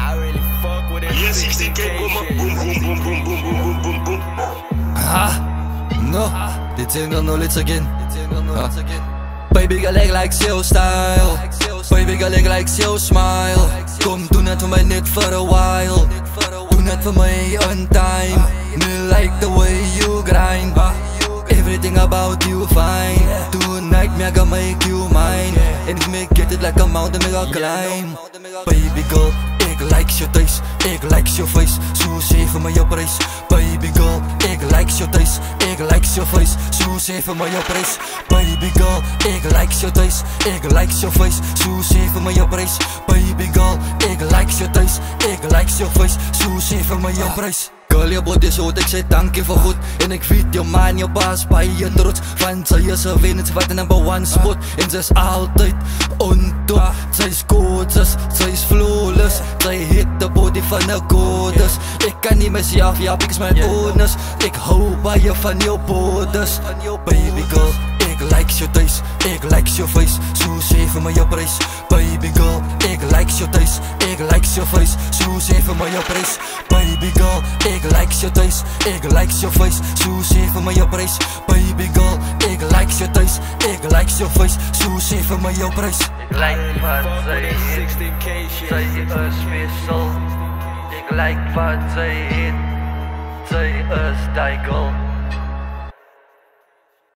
I really fuck with it. Yes, 16K, boom, boom, boom, boom, boom, boom, boom, boom, boom. No, dit zingt nog iets again. Baby girl, ik like your style. Baby girl, ik like your smile. Kom, doe net voor mij, niet for a while. Doe net voor mij on time. Me like the way you grind. Everything about you fine. Tonight, me I gonna make you mine. And ik make it like a mountain, me gonna climb. Baby girl, ik like your taste, ik like your face. Zo zeven maar je prijs. Baby girl, ik like your taste, ik like your face. Zo zeven maar je prijs. Baby girl, ik like your taste, ik like your face. Zo zeven maar je prijs. Baby girl, ik like your taste, ik like your face. Zo zeven maar je prijs. Girl, je body zo, ik zeg dank je voor goed. En ik weet je man, je baas bij je trots. Want zij is een winnaar, ze wat number one spot. En ze is altijd on top. Zij is gorgeous, zij is flawless. Zij hit de body van de goddess. Ik kan niet mezelf, ja, ik is mijn bonus. Ik hou bij je van je borders. Baby girl, ik like your taste, ik like your face. Zo zeven maar je prijs. Baby girl, ik like your taste, ik like your face. Zo zeven maar je prijs. Baby girl, ik like your taste, ik like your face. Zo zeven maar je prijs. Baby girl, ik like your taste, ik like your face. Zo zeven maar je prijs. Ik like wat zij hit, zij is wissel. Ik like wat zij hit, zij is die girl.